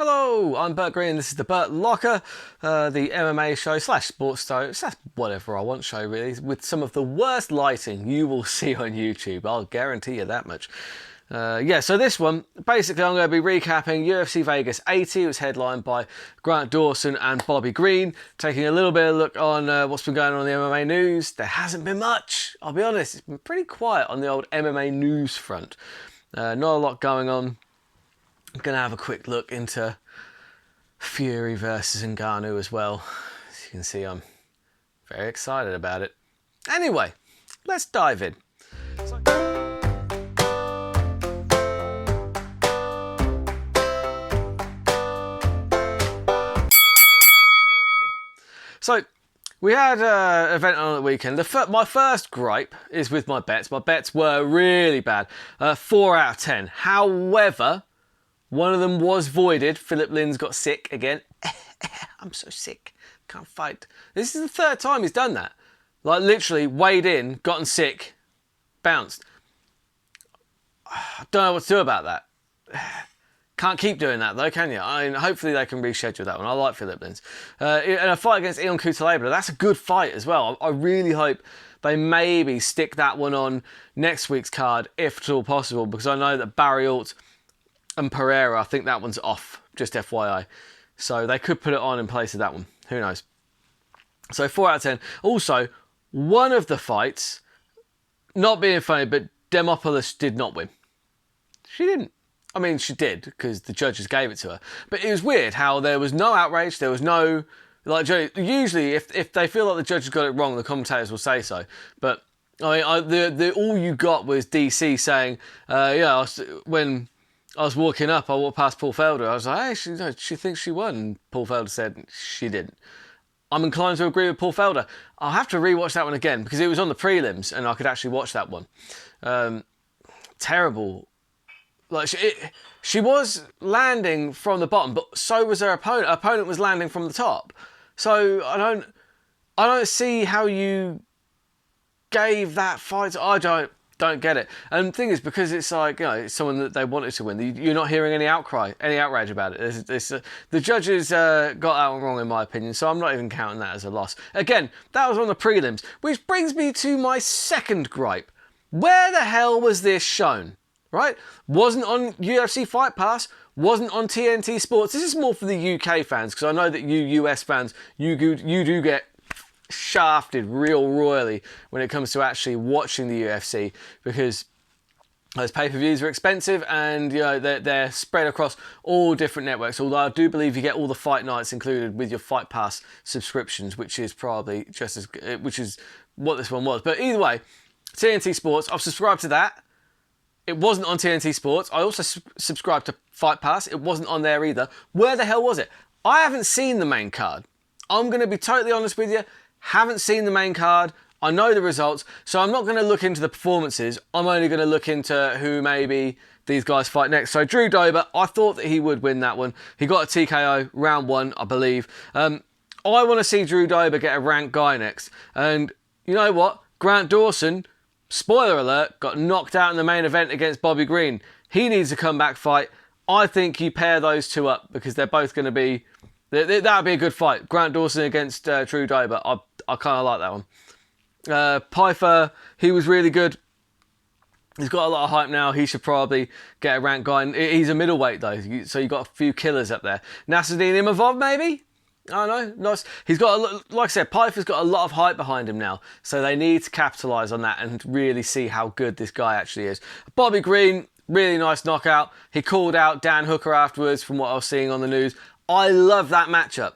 Hello, I'm Burt Green. This is the Burt Locker, the MMA show slash sports show slash whatever I want show really, with some of the worst lighting you will see on YouTube. I'll guarantee you that much. So this one, basically I'm going to be recapping UFC Vegas 80. It was headlined by Grant Dawson and Bobby Green, taking a little bit of a look on what's been going on in the MMA news. There hasn't been much, I'll be honest. It's been pretty quiet on the old MMA news front. Not a lot going on. I'm going to have a quick look into Fury versus Ngannou as well. As you can see, I'm very excited about it. Anyway, let's dive in. So we had an event on the weekend. My first gripe is with my bets. My bets were really bad. 4 out of 10. However, one of them was voided. Philip Lin's got sick again. I'm so sick. Can't fight. This is the third time he's done that. Like literally weighed in, gotten sick, bounced. I don't know what to do about that. Can't keep doing that though, can you? I mean, hopefully they can reschedule that one. I like Philip Lin's. And a fight against Ion Cutelaba, that's a good fight as well. I really hope they maybe stick that one on next week's card, if at all possible, because I know that Barry Alt and Pereira, I think that one's off, just FYI. So they could put it on in place of that one. Who knows? So 4 out of 10. Also, one of the fights, not being funny, but Demopoulos did not win. She didn't. I mean, she did, because the judges gave it to her. But it was weird how there was no outrage, there was no... Like, usually, if they feel like the judges got it wrong, the commentators will say so. But, I mean, all you got was DC saying, when I was walking up, I walked past Paul Felder. I was like, hey, she thinks she won. And Paul Felder said she didn't. I'm inclined to agree with Paul Felder. I'll have to rewatch that one again because it was on the prelims and I could actually watch that one. Terrible. Like she was landing from the bottom, but so was her opponent. Her opponent was landing from the top. So I don't see how you gave that fight. I don't get it. And the thing is, because it's like, it's someone that they wanted to win, you're not hearing any outcry, any outrage about it. The judges got that one wrong in my opinion, so I'm not even counting that as a loss. Again, that was on the prelims, which brings me to my second gripe. Where the hell was this shown? Right? Wasn't on UFC Fight Pass, wasn't on TNT Sports. This is more for the UK fans, because I know that you US fans, you do get shafted real royally when it comes to actually watching the UFC, because those pay-per-views are expensive and they're spread across all different networks, although I do believe you get all the fight nights included with your Fight Pass subscriptions, which is probably just as which is what this one was. But either way, TNT Sports, I've subscribed to that. It wasn't on TNT Sports. I also subscribed to Fight Pass. It wasn't on there either. Where the hell was it? I haven't seen the main card. I'm going to be totally honest with you. Haven't seen the main card. I know the results, so I'm not going to look into the performances. I'm only going to look into who maybe these guys fight next. So Drew Dober, I thought that he would win that one. He got a TKO round 1, I believe. I want to see Drew Dober get a ranked guy next. And you know what? Grant Dawson, spoiler alert, got knocked out in the main event against Bobby Green. He needs a comeback fight. I think you pair those two up because they're both going to be... That would be a good fight. Grant Dawson against Drew Dober. I kind of like that one. Pyfer, he was really good. He's got a lot of hype now. He should probably get a ranked guy. He's a middleweight though, so you've got a few killers up there. Nasruddin Imavov maybe? I don't know. Nice. He's got, like I said, Pyfer's got a lot of hype behind him now, so they need to capitalise on that and really see how good this guy actually is. Bobby Green, really nice knockout. He called out Dan Hooker afterwards from what I was seeing on the news. I love that matchup.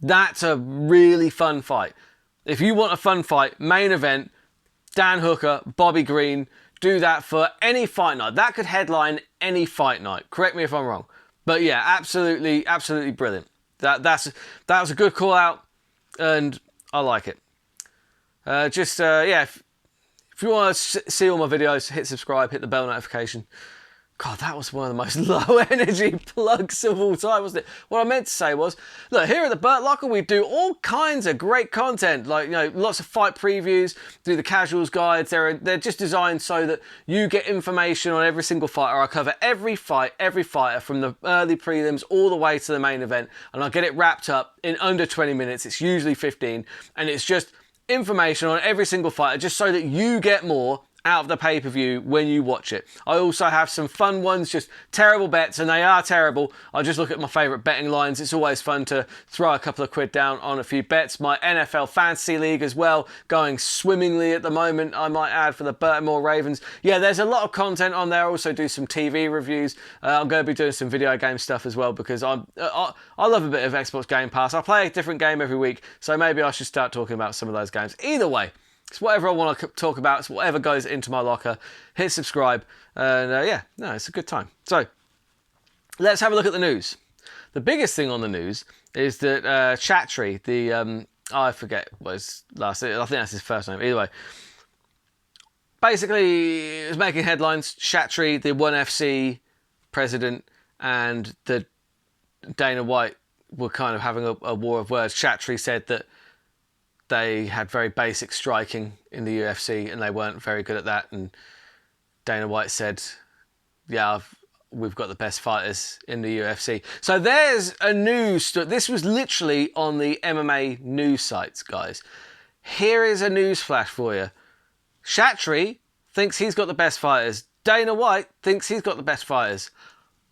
That's a really fun fight. If you want a fun fight, main event, Dan Hooker, Bobby Green, do that for any fight night. That could headline any fight night. Correct me if I'm wrong. But yeah, absolutely brilliant. That was a good call out, and I like it. If you want to see all my videos, hit subscribe, hit the bell notification. God, that was one of the most low energy plugs of all time, wasn't it? What I meant to say was, look, here at the Burt Locker, we do all kinds of great content, like, you know, lots of fight previews, do the casuals guides. They're just designed so that you get information on every single fighter. I cover every fight, every fighter from the early prelims all the way to the main event, and I get it wrapped up in under 20 minutes. It's usually 15, and it's just information on every single fighter, just so that you get more out of the pay-per-view when you watch it. I also have some fun ones, just terrible bets, and they are terrible. I just look at my favourite betting lines. It's always fun to throw a couple of quid down on a few bets. My NFL Fantasy League as well, going swimmingly at the moment, I might add, for the Baltimore Ravens. Yeah, there's a lot of content on there. I also do some TV reviews. I'm going to be doing some video game stuff as well, because I love a bit of Xbox Game Pass. I play a different game every week, so maybe I should start talking about some of those games. Either way, it's whatever I want to talk about. It's whatever goes into my locker. Hit subscribe. And yeah, no, it's a good time. So let's have a look at the news. The biggest thing on the news is that Chatry, I forget what his last name, I think that's his first name. Either way, basically, it was making headlines. Chatry, the ONE FC president, and the Dana White were kind of having a war of words. Chatry said that they had very basic striking in the UFC and they weren't very good at that. And Dana White said, yeah, we've got the best fighters in the UFC. So there's a news story. This was literally on the MMA news sites, guys. Here is a news flash for you. Chatry thinks he's got the best fighters. Dana White thinks he's got the best fighters.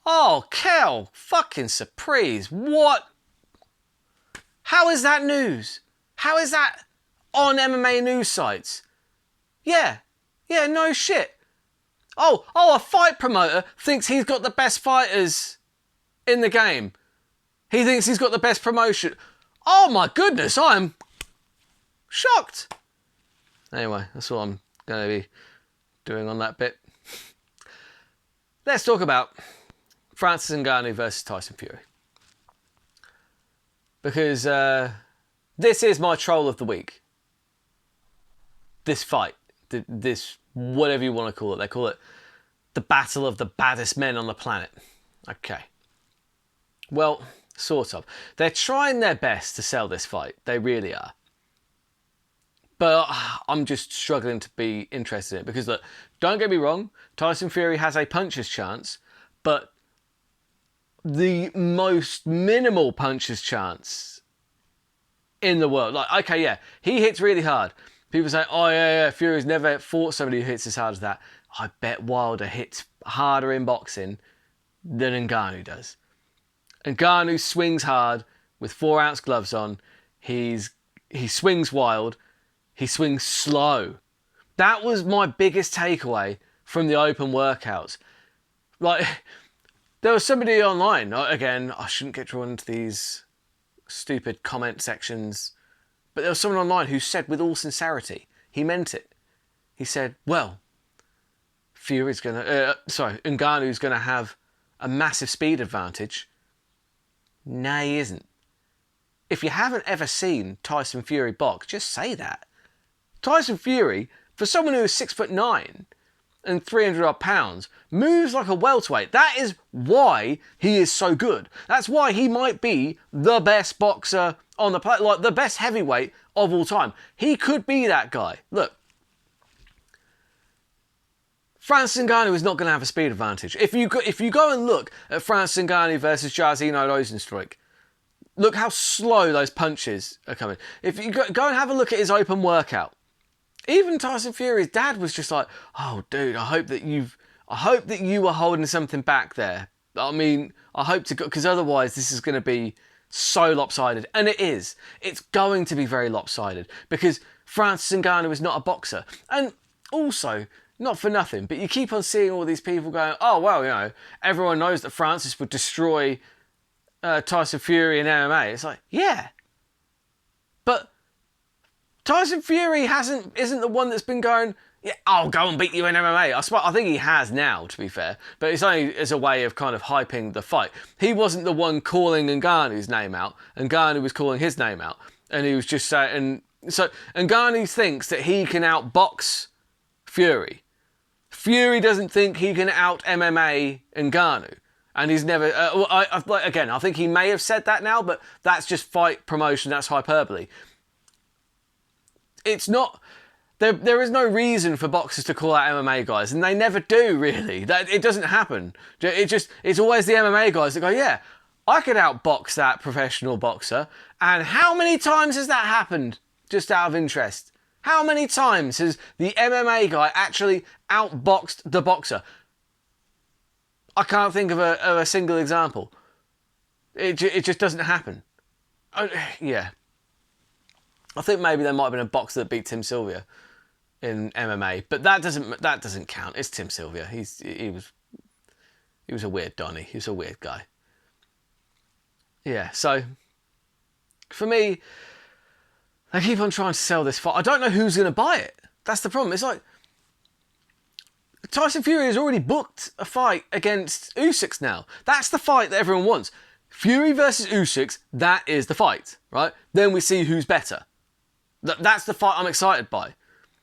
Oh, Kel, fucking surprise. What? How is that news? How is that on MMA news sites? Yeah, no shit. Oh, a fight promoter thinks he's got the best fighters in the game. He thinks he's got the best promotion. Oh my goodness, I'm shocked. Anyway, that's what I'm going to be doing on that bit. Let's talk about Francis Ngannou versus Tyson Fury. Because this is my troll of the week. This fight, this whatever you want to call it. They call it the battle of the baddest men on the planet. Okay. Well, sort of. They're trying their best to sell this fight. They really are. But I'm just struggling to be interested in it. Because look, don't get me wrong, Tyson Fury has a puncher's chance, but the most minimal puncher's chance in the world. Like, okay, yeah, he hits really hard. People say, oh yeah, Fury's never fought somebody who hits as hard as that. I bet Wilder hits harder in boxing than Ngannou does. Ngannou swings hard with 4-ounce gloves on. He swings wild. He swings slow. That was my biggest takeaway from the open workouts. Like, there was somebody online, again, I shouldn't get drawn into these stupid comment sections, but there was someone online who said with all sincerity, he meant it. He said, well, Ngannou's going to have a massive speed advantage. No, he isn't. If you haven't ever seen Tyson Fury box, just say that. Tyson Fury, for someone who is 6'9" and 300 odd pounds, moves like a welterweight. That is why he is so good. That's why he might be the best boxer on the planet, like the best heavyweight of all time. He could be that guy. Look, Francis Ngannou is not going to have a speed advantage. If you go and look at Francis Ngannou versus Jairzinho Rozenstruik, look how slow those punches are coming. If you go and have a look at his open workout, even Tyson Fury's dad was just like, oh dude, I hope that you were holding something back there. I mean, I hope to, because otherwise this is going to be so lopsided. And it is. It's going to be very lopsided because Francis Ngannou is not a boxer. And also, not for nothing, but you keep on seeing all these people going, oh, well, you know, everyone knows that Francis would destroy Tyson Fury in MMA. It's like, yeah. But Tyson Fury isn't the one that's been going, yeah, I'll go and beat you in MMA. I think he has now, to be fair, but it's only as a way of kind of hyping the fight. He wasn't the one calling Ngannou's name out. Ngannou was calling his name out, and he was just saying, and so Ngannou thinks that he can outbox Fury. Fury doesn't think he can out MMA Ngannou. And he's never... again, I think he may have said that now, but that's just fight promotion. That's hyperbole. It's not... There is no reason for boxers to call out MMA guys, and they never do, really. It doesn't happen. It's always the MMA guys that go, yeah, I could outbox that professional boxer. And how many times has that happened? Just out of interest. How many times has the MMA guy actually outboxed the boxer? I can't think of a single example. It just doesn't happen. Yeah. I think maybe there might have been a boxer that beat Tim Sylvia in MMA, but that doesn't count. It's Tim Sylvia. He was a weird Donny. He was a weird guy. Yeah. So for me, they keep on trying to sell this fight. I don't know who's going to buy it. That's the problem. It's like Tyson Fury has already booked a fight against Usyk now. That's the fight that everyone wants. Fury versus Usyk, that is the fight, right? Then we see who's better. That's the fight I'm excited by.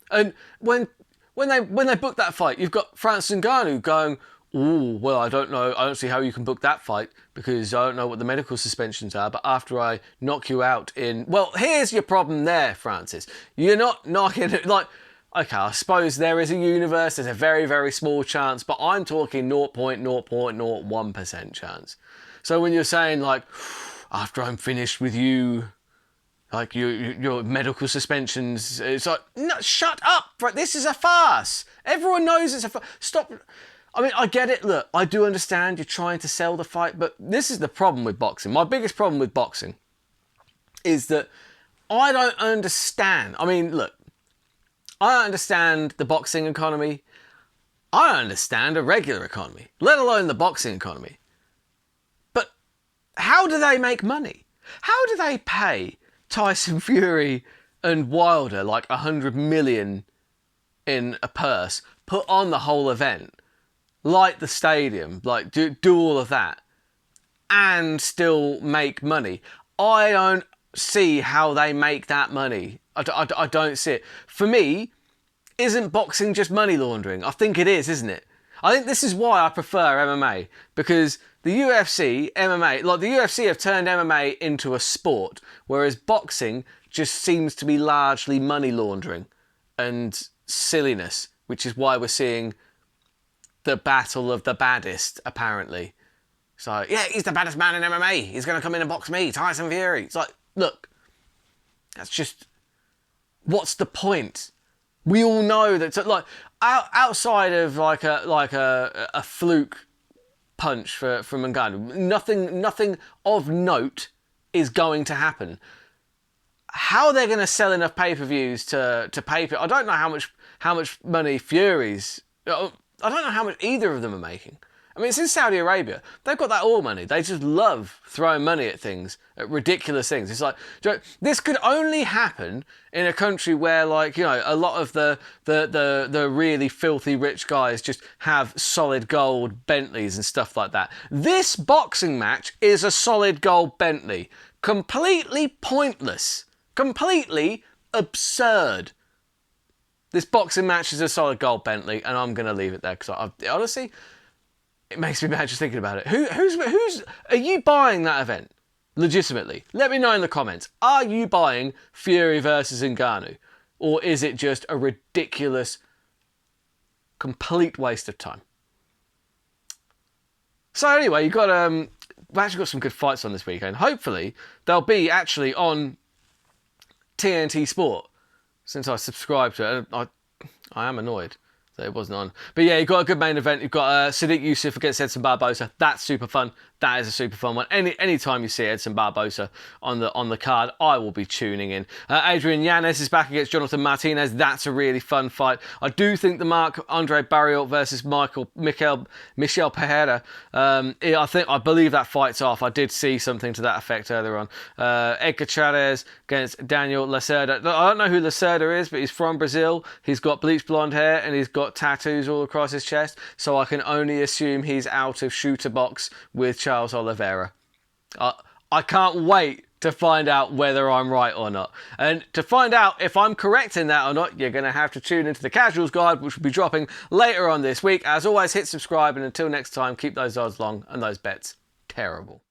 And when they book that fight, you've got Francis Ngannou going, oh, well, I don't know. I don't see how you can book that fight because I don't know what the medical suspensions are. But after I knock you out in... Well, here's your problem there, Francis. You're not knocking it like... Okay, I suppose there is a universe, there's a very, very small chance, but I'm talking 0.001% chance. So when you're saying, like, after I'm finished with you, like, your medical suspensions, it's like, no, shut up, right? This is a farce. Everyone knows it's a farce. Stop. I mean, I get it. Look, I do understand you're trying to sell the fight, but this is the problem with boxing. My biggest problem with boxing is that I don't understand. I mean, look, I don't understand the boxing economy. I don't understand a regular economy, let alone the boxing economy. But how do they make money? How do they pay Tyson Fury and Wilder like 100 million in a purse, put on the whole event, light the stadium, like do all of that, and still make money? I don't see how they make that money. I don't see it. For me, isn't boxing just money laundering? I think it is, isn't it? I think this is why I prefer MMA, because the UFC, MMA, like the UFC have turned MMA into a sport, whereas boxing just seems to be largely money laundering and silliness, which is why we're seeing the battle of the baddest, apparently. So, yeah, he's the baddest man in MMA. He's going to come in and box me, Tyson Fury. It's like, look, that's just... What's the point? We all know that, outside of like a fluke punch from Ngannou, nothing of note is going to happen. How they're going to sell enough pay-per-views to pay for it? I don't know how much money Fury's. I don't know how much either of them are making. I mean, it's in Saudi Arabia. They've got that oil money. They just love throwing money at things, at ridiculous things. It's like, this could only happen in a country where, like, you know, a lot of the really filthy rich guys just have solid gold Bentleys and stuff like that. This boxing match is a solid gold Bentley. Completely pointless. Completely absurd. This boxing match is a solid gold Bentley, and I'm going to leave it there because honestly... It makes me mad just thinking about it. Who's are you buying that event? Legitimately. Let me know in the comments. Are you buying Fury versus Ngannou? Or is it just a ridiculous, complete waste of time? So anyway, we've actually got some good fights on this weekend. Hopefully, they'll be actually on TNT Sport. Since I subscribed to it, I am annoyed that it wasn't on. But yeah, you've got a good main event. You've got Sadiq Yusuff against Edson Barbosa. That's super fun. That is a super fun one. Anytime you see Edson Barbosa on the card, I will be tuning in. Adrian Yanez is back against Jonathan Martinez. That's a really fun fight. I do think the Marc-Andre Barriault versus Michel Pereira, I believe that fight's off. I did see something to that effect earlier on. Edgar Chairez against Daniel Lacerda. I don't know who Lacerda is, but he's from Brazil. He's got bleached blonde hair and he's got tattoos all across his chest. So I can only assume he's out of shooter box with Charles Oliveira. I can't wait to find out whether I'm right or not. And to find out if I'm correct in that or not, you're going to have to tune into the Casuals Guide, which will be dropping later on this week. As always, hit subscribe, and until next time, keep those odds long and those bets terrible.